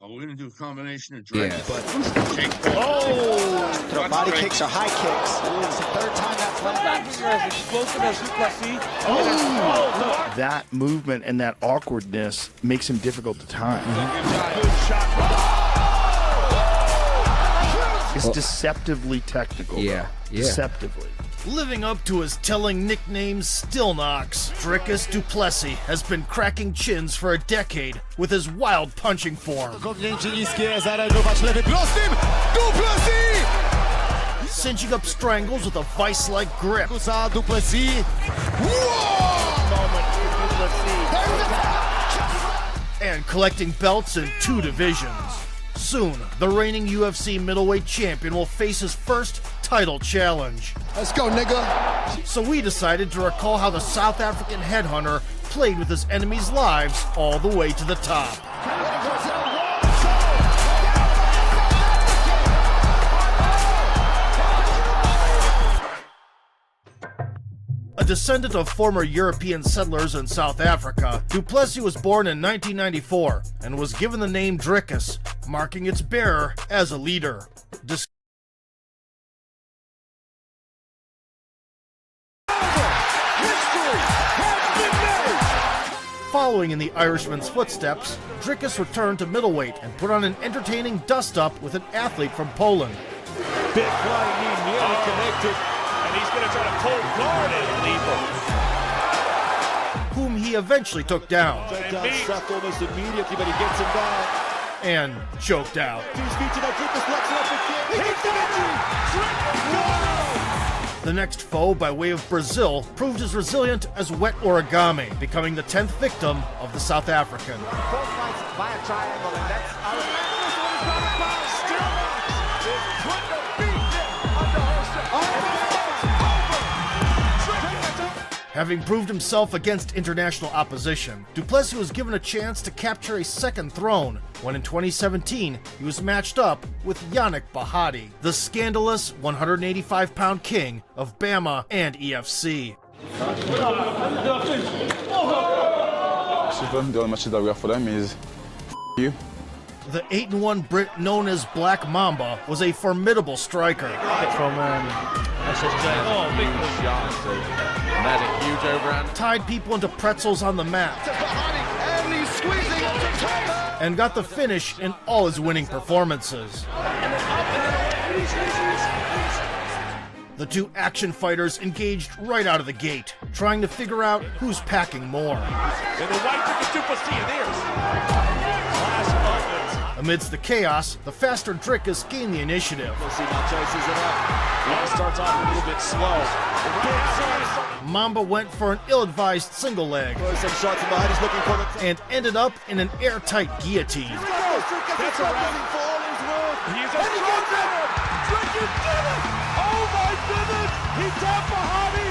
We're going to do a combination of direct, but take. Throw body kicks or high kicks. It's the third time that's landed. As explosive as Plessis. That movement and that awkwardness makes him difficult to time. It's deceptively technical. Yeah. Deceptively. Living up to his telling nickname Stillknox, Dricus du Plessis has been cracking chins for a decade with his wild punching form. Cinching up strangles with a vice-like grip. And collecting belts in 2 divisions. Soon, the reigning UFC middleweight champion will face his first title challenge. Let's go, nigga. So we decided to recall how the South African headhunter played with his enemies' lives all the way to the top. A descendant of former European settlers in South Africa, du Plessis was born in 1994 and was given the name Dricus, marking its bearer as a leader. Following in the Irishman's footsteps, Dricus returned to middleweight and put on an entertaining dust-up with an athlete from Poland. Big flying knee nearly connected, and he's going to try to cold guard it, whom he eventually took down. Struck almost immediately, but he gets him down. And choked out. The next foe, by way of Brazil, proved as resilient as wet origami, becoming the 10th victim of the South African. Having proved himself against international opposition, du Plessis was given a chance to capture a second throne when in 2017 he was matched up with Yannick Bahati, the scandalous 185-pound king of Bama and EFC. The only match that we have for them is you. The 8-1 Brit known as Black Mamba was a formidable striker. Tied people into pretzels on the mat. And got the finish in all his winning performances. The two action fighters engaged right out of the gate, trying to figure out who's packing more. Amidst the chaos, the faster Dricus gained the initiative. Starts off a little bit slow. Mamba went for an ill-advised single leg and ended up in an airtight guillotine. That's a wrap. He's a oh my goodness! He tapped Bahati!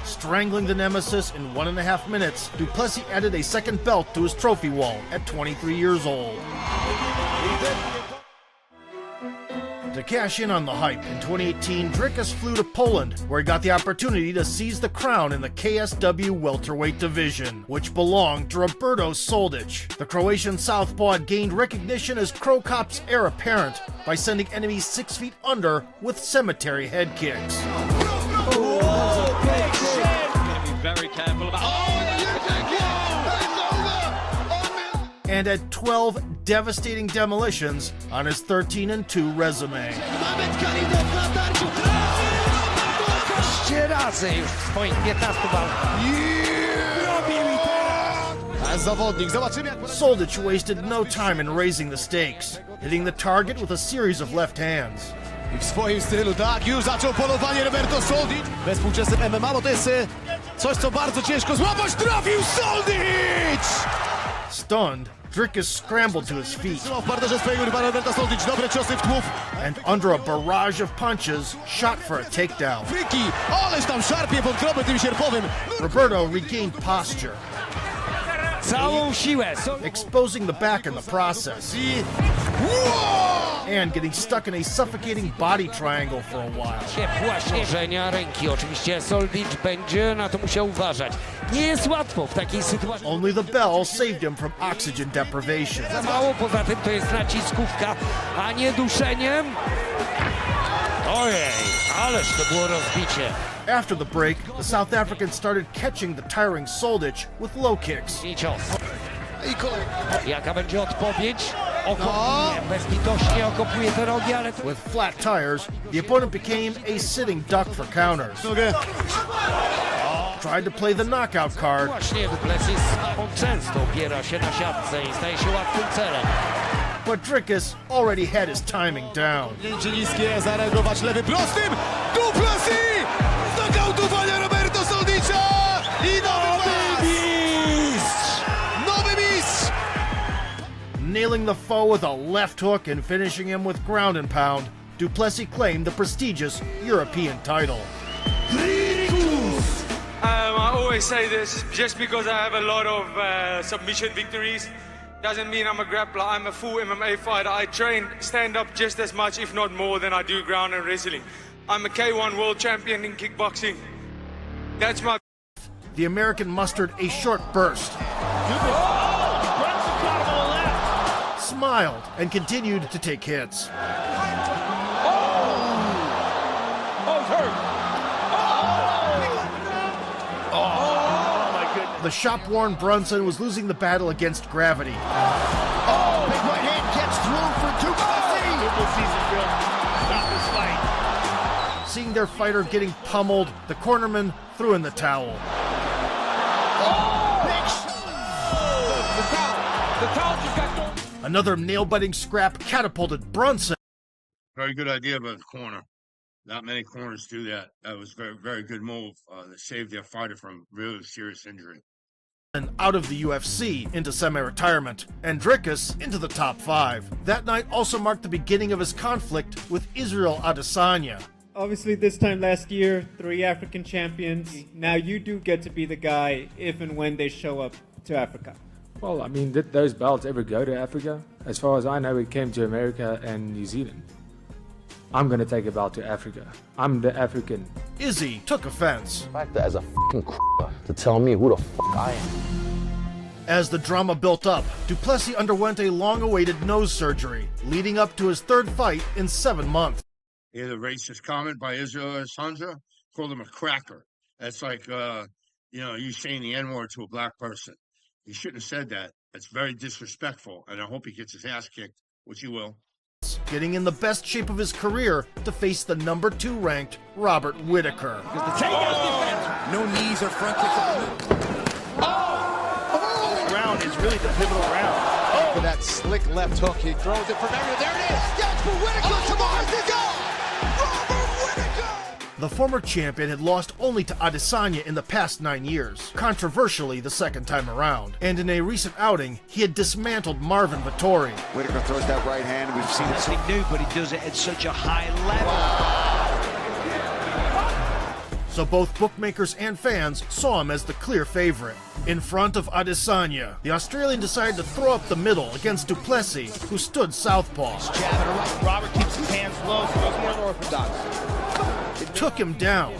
Strangling the nemesis in 1.5 minutes, du Plessis added a second belt to his trophy wall at 23 years old. To cash in on the hype, in 2018, Dricus flew to Poland, where he got the opportunity to seize the crown in the KSW welterweight division, which belonged to Roberto Soldic. The Croatian southpaw had gained recognition as Cro Cop's heir apparent by sending enemies 6 feet under with cemetery head kicks. Very careful about. And had 12 devastating demolitions on his 13-2 resume. Soldic wasted no time in raising the stakes, hitting the target with a series of left hands. W swoim stylu, tak, już zaczął polowanie Roberto Soldic. We współczesnym MMA, bo to jest coś, co bardzo ciężko złapać. Trafił Soldic! Stunned, Dricus scrambled to his feet. W parterze swojego rywala Roberto Soldic, dobre ciosy w tłów. And under a barrage of punches, shot for a takedown. Friki, ależ tam szarpie wątrobę tym sierpowym. Roberto regained posture, exposing the back in the process. and getting stuck in a suffocating body triangle for a while. Uderzenia ręki. Oczywiście Soldic będzie na to musiał uważać. Nie jest łatwo w takiej sytuacji. Only the bell saved him from oxygen deprivation. Za mało, poza tym to jest naciskówka, a nie duszeniem. Ojej, ależ to było rozbicie. After the break, the South African started catching the tiring Soldic with low kicks. I cios. Jaka będzie odpowiedź? Bezlitośnie okopuje te rogi, ale to... With flat tires, the opponent became a sitting duck for counters. Tried to play the knockout card, Właśnie Plessis, on często opiera się na siatce i staje się łatwym celem. but Drickus already had his timing down. Pięcie niskie, zareagować lewym prostym. Tu Plessis! Znokautowanie Roberto Soldicia! I nowy mistrz! Nowy mistrz! Nailing the foe with a left hook and finishing him with ground and pound, Duplessis claimed the prestigious European title. I always say this, just because I have a lot of submission victories doesn't mean I'm a grappler. I'm a full MMA fighter. I train stand-up just as much, if not more, than I do ground and wrestling. I'm a K1 world champion in kickboxing. That's my... The American mustered a short burst, smiled, and continued to take hits. The shop-worn Brunson was losing the battle against gravity. Oh, big right hand gets through for Duplessis. Duplessis is real. Stop this fight. Seeing their fighter getting pummeled, the cornerman threw in the towel. The towel just got thrown. Another nail-biting scrap catapulted Brunson Very good idea by the corner. Not many corners do that. That was very, very good move that saved their fighter from really serious injury. out of the UFC into semi-retirement, and Drickus into the top 5. That night also marked the beginning of his conflict with Israel Adesanya. Obviously, this time last year, 3 African champions. Now you do get to be the guy if and when they show up to Africa. Well, I mean, did those belts ever go to Africa? As far as I know, it came to America and New Zealand. I'm gonna take a belt to Africa. I'm the African. Izzy took offense. The fact that as a fucking to tell me who the fuck I am. As the drama built up, Duplessis underwent a long-awaited nose surgery, leading up to his 3rd fight in 7 months. Yeah, the racist comment by Israel Adesanya called him a cracker. That's like, you saying the N-word to a black person. He shouldn't have said that. That's very disrespectful, and I hope he gets his ass kicked, which he will. Getting in the best shape of his career to face the number 2 ranked Robert Whittaker. No knees or front kicks. This round is really the pivotal round. For that slick left hook, he throws it from everywhere. There it is. That's for Whittaker. Tomorrow's the goal. Robert Whittaker. The former champion had lost only to Adesanya in the past 9 years, controversially the 2nd time around. And in a recent outing, he had dismantled Marvin Vettori. Whittaker throws that right hand. We've seen it. Nothing new, but he does it at such a high level. So both bookmakers and fans saw him as the clear favorite. In front of Adesanya, the Australian decided to throw up the middle against Duplessis, who stood southpaw. Robert keeps his hands low, so goes more unorthodox. It took him down,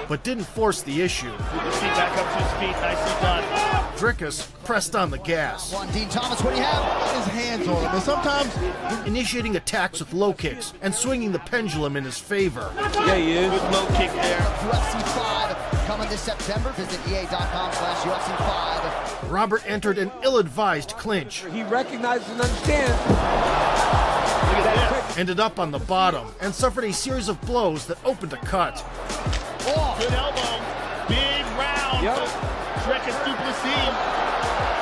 but didn't force the issue. Duplessis back up to his feet, nicely done. Drickus pressed on the gas, Dean Thomas, what do you have? His hands on him, and sometimes initiating attacks with low kicks and swinging the pendulum in his favor. Yeah, he is. Good low kick there. UFC 5 coming this September. Visit EA.com/UFC 5. Robert entered an ill-advised clinch, He recognizes and understands. ended up on the bottom, and suffered a series of blows that opened a cut. Good elbow. Big round. Drickus Duplessis.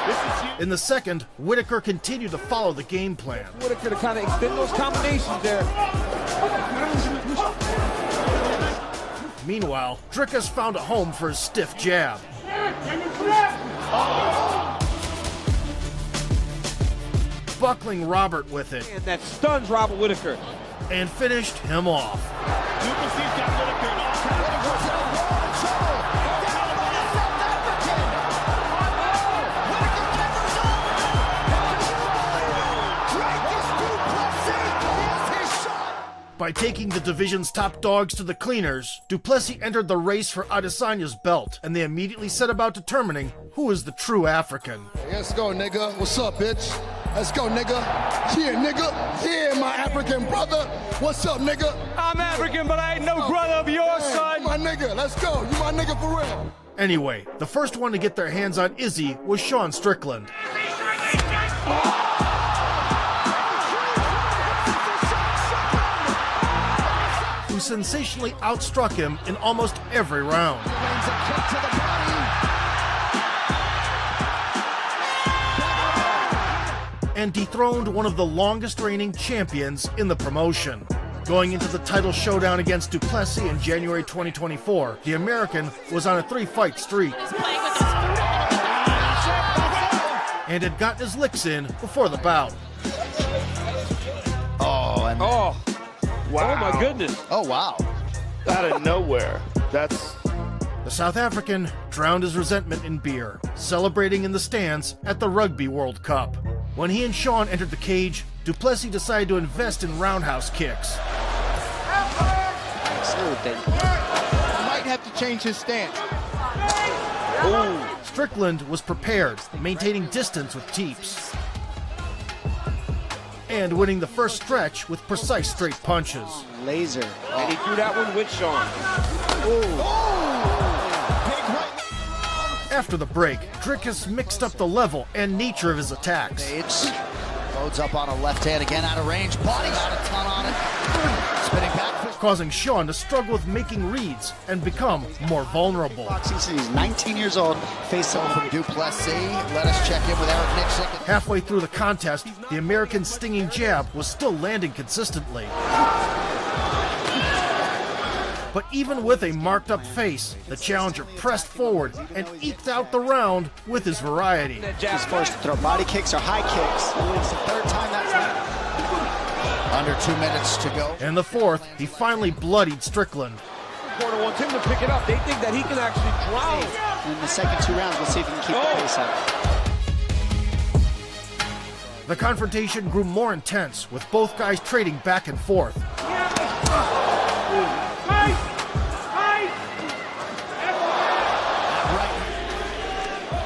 This is huge. In the second, Whittaker continued to follow the game plan. Whittaker to kind of extend those combinations there. Meanwhile, Drickus found a home for his stiff jab. Buckling Robert with it, And that stuns Robert Whittaker. and finished him off. Duplessis got Whittaker in all kinds of By taking the division's top dogs to the cleaners, Duplessis entered the race for Adesanya's belt, and they immediately set about determining who is the true African. Let's go, nigga. What's up, bitch? Let's go, nigga. Yeah, nigga. Yeah, my African brother. What's up, nigga? I'm African, but I ain't no brother of yours, son. My nigga, let's go. You my nigga for real. Anyway, the first one to get their hands on Izzy was Sean Strickland. Who sensationally outstruck him in almost every round. And dethroned one of the longest reigning champions in the promotion. Going into the title showdown against Duplessis in January 2024, the American was on a 3-fight streak. And had gotten his licks in before the bout. Wow. Oh, my goodness. Oh, wow. Out of nowhere. That's... The South African drowned his resentment in beer, celebrating in the stands at the Rugby World Cup. When he and Sean entered the cage, Duplessis decided to invest in roundhouse kicks. Might have to change his stance. Ooh. Strickland was prepared, maintaining distance with teeps. And winning the first stretch with precise straight punches. Laser. And he threw that one with Sean. After the break, Dricus mixed up the level and nature of his attacks. Loads up on a left hand again, out of range. Body got a ton on it. Spinning back. Causing Sean to struggle with making reads and become more vulnerable. He's 19 years old, face off from Duplessis. Let us check in with Eric Nixon. Halfway through the contest, the American's stinging jab was still landing consistently. But even with a marked up face, the challenger pressed forward and eked out the round with his variety. He's forced to throw body kicks or high kicks. It's the third time that's happened. Under 2 minutes to go. In the fourth, he finally bloodied Strickland. The corner wants him to pick it up. They think that he can actually drown. In the second 2 rounds, we'll see if he can keep the pace up. The confrontation grew more intense, with both guys trading back and forth.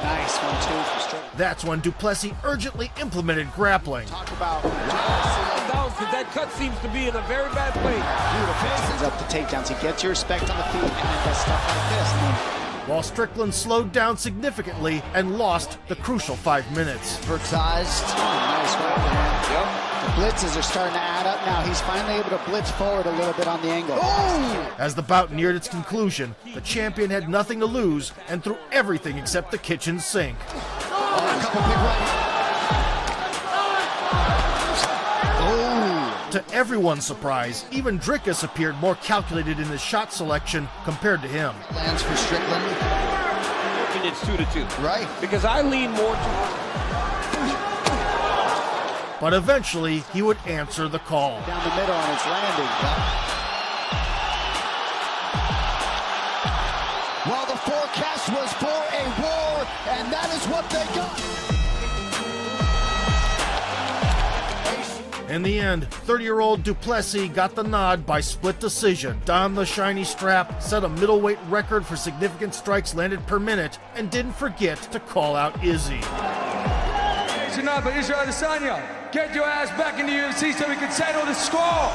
Nice 1-2 for Strickland. That's when Duplessis urgently implemented grappling. Talk about Down, because that cut seems to be in a very bad place. beautiful. Sends up the takedowns. He gets your respect on the feet and then does stuff like this. While Strickland slowed down significantly and lost the crucial 5 minutes. Advertised. Nice right there. The blitzes are starting to add up now. He's finally able to blitz forward a little bit on the angle. As the bout neared its conclusion, the champion had nothing to lose and threw everything except the kitchen sink. A couple big rights. To everyone's surprise, even Dricus appeared more calculated in his shot selection compared to him. Lands for Strickland. And it's 2-2. Right. Because I lean more to... But eventually, he would answer the call. Down the middle on its landing. Well, the forecast was for a war, and that is what they got. In the end, 30-year-old Duplessis got the nod by split decision, donned the shiny strap, set a middleweight record for significant strikes landed per minute, and didn't forget to call out Izzy. Tonight, but Israel Adesanya, get your ass back in the UFC so we can settle the score.